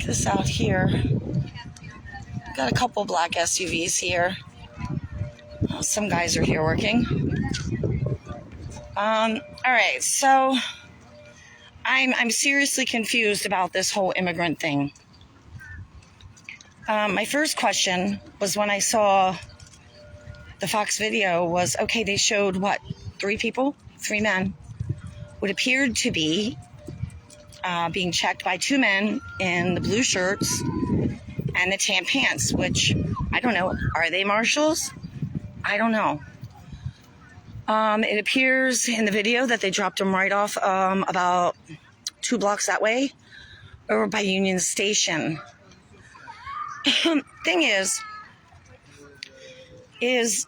this out here. Got a couple black SUVs here. Some guys are here working. All right, so I'm seriously confused about this whole immigrant thing. My first question was when I saw the Fox video was, okay, they showed what, 3 men, what appeared to be being checked by 2 men in the blue shirts and the tan pants, which I don't know. Are they marshals? I don't know. It appears in the video that they dropped them right off about 2 blocks that way over by Union Station. Thing is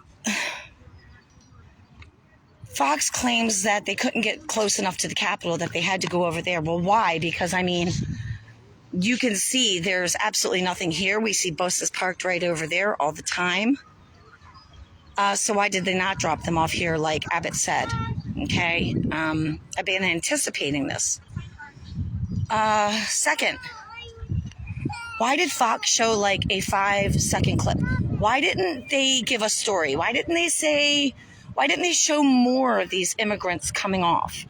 Fox claims that they couldn't get close enough to the Capitol, that they had to go over there. Well, why? Because, I mean, you can see there's absolutely nothing here. We see buses parked right over there all the time. So why did they not drop them off here like Abbott said? Okay. I've been anticipating this. Second, why did Fox show like a 5-second clip? Why didn't they give a story? Why didn't they show more of these immigrants coming off?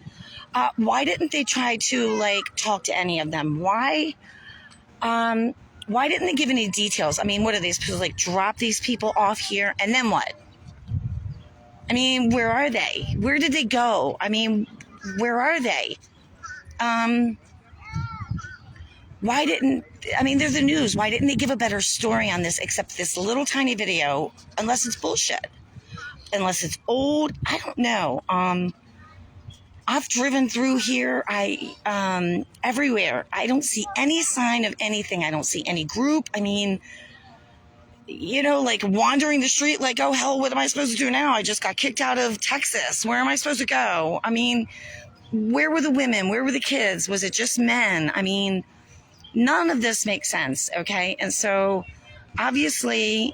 Why didn't they try to like talk to any of them? Why didn't they give any details? I mean, what are they supposed to like drop these people off here and then what? I mean, where are they? Where did they go? I mean, where are they? They're the news. Why didn't they give a better story on this except this little tiny video? Unless it's bullshit. Unless it's old. I don't know. I've driven through here. Everywhere. I don't see any sign of anything. I don't see any group. I mean, like wandering the street like, oh, hell, what am I supposed to do now? I just got kicked out of Texas. Where am I supposed to go? I mean, where were the women? Where were the kids? Was it just men? I mean, none of this makes sense, okay? And so, obviously,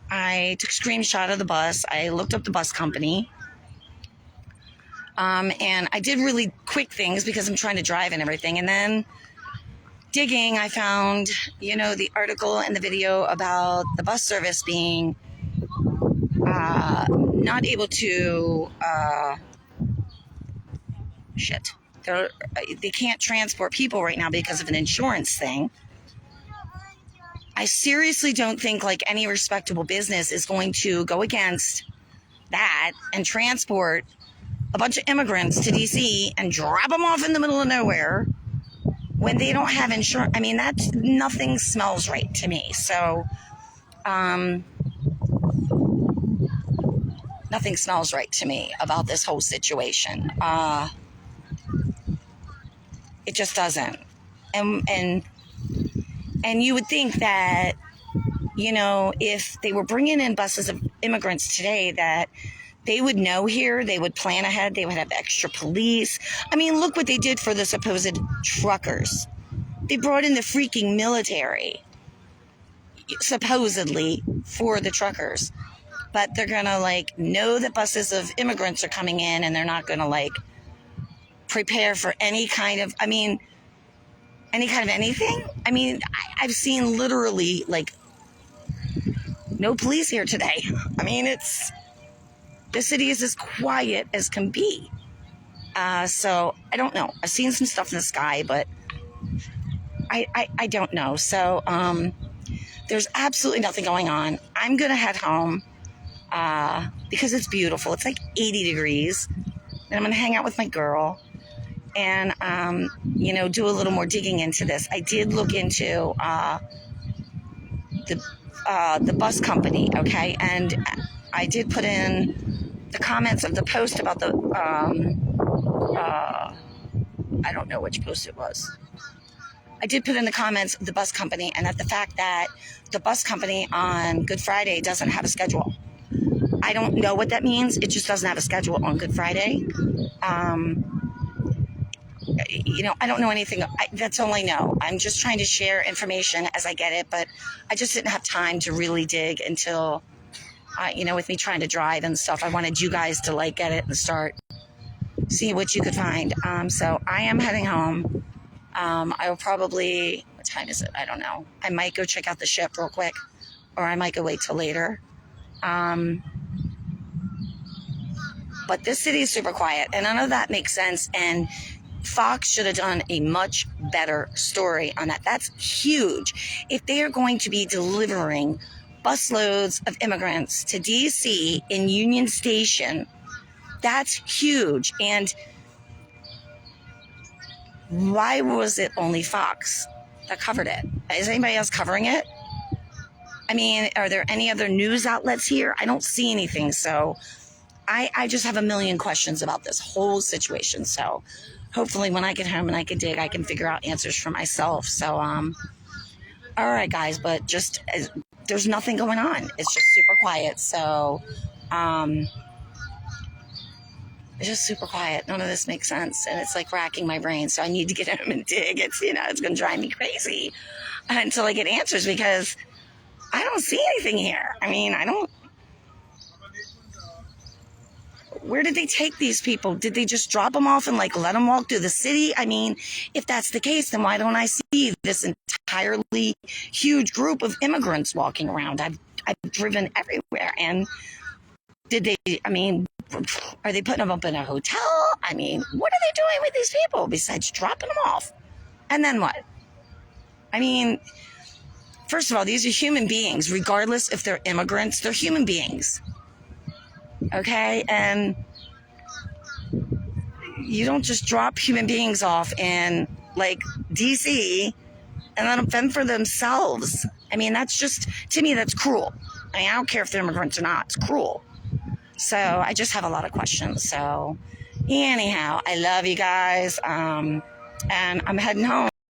I took a screenshot of the bus. I looked up the bus company. And I did really quick things because I'm trying to drive and everything. And then digging, I found, the article and the video about the bus service being not able to, they can't transport people right now because of an insurance thing. I seriously don't think like any respectable business is going to go against that and transport a bunch of immigrants to DC and drop them off in the middle of nowhere when they don't have insurance. I mean, nothing smells right to me. So, nothing smells right to me about this whole situation. It just doesn't. And you would think that, if they were bringing in buses of immigrants today, that they would know here, they would plan ahead, they would have extra police. I mean, look what they did for the supposed truckers. They brought in the freaking military, supposedly, for the truckers. But they're going to, know that buses of immigrants are coming in, and they're not going to, prepare for any kind of anything. I mean, I've seen literally, no police here today. I mean, the city is as quiet as can be. So, I don't know. I've seen some stuff in the sky, but I don't know. So, there's absolutely nothing going on. I'm going to head home because it's beautiful. It's 80 degrees. And I'm going to hang out with my girl and, do a little more digging into this. I did look into the bus company, okay? And I did put in the comments of the post about the, I don't know which post it was. I did put in the comments of the bus company and that the fact that the bus company on Good Friday doesn't have a schedule. I don't know what that means. It just doesn't have a schedule on Good Friday. I don't know anything. That's all I know. I'm just trying to share information as I get it, but I just didn't have time to really dig until, with me trying to drive and stuff. I wanted you guys to get it and start see what you could find. So I am heading home. I will probably, what time is it? I don't know. I might go check out the ship real quick, or I might go wait till later. But this city is super quiet, and none of that makes sense. And Fox should have done a much better story on that. That's huge. If they are going to be delivering busloads of immigrants to DC in Union Station, that's huge. And why was it only Fox that covered it? Is anybody else covering it? I mean, are there any other news outlets here? I don't see anything. So I just have a million questions about this whole situation. So hopefully when I get home and I can dig, I can figure out answers for myself. So, all right, guys, but just there's nothing going on. It's just super quiet. So, it's just super quiet. None of this makes sense. And it's like racking my brain. So I need to get home and dig. It's going to drive me crazy until I get answers, because I don't see anything here. I mean, where did they take these people? Did they just drop them off and like let them walk through the city? I mean, if that's the case, then why don't I see this entirely huge group of immigrants walking around? I've driven everywhere. And are they putting them up in a hotel? I mean, what are they doing with these people besides dropping them off? And then what? I mean, first of all, these are human beings. Regardless if they're immigrants, they're human beings. Okay? And you don't just drop human beings off in, like, DC and let them fend for themselves. I mean, that's just, to me, that's cruel. I mean, I don't care if they're immigrants or not. It's cruel. So I just have a lot of questions. So anyhow, I love you guys. And I'm heading home.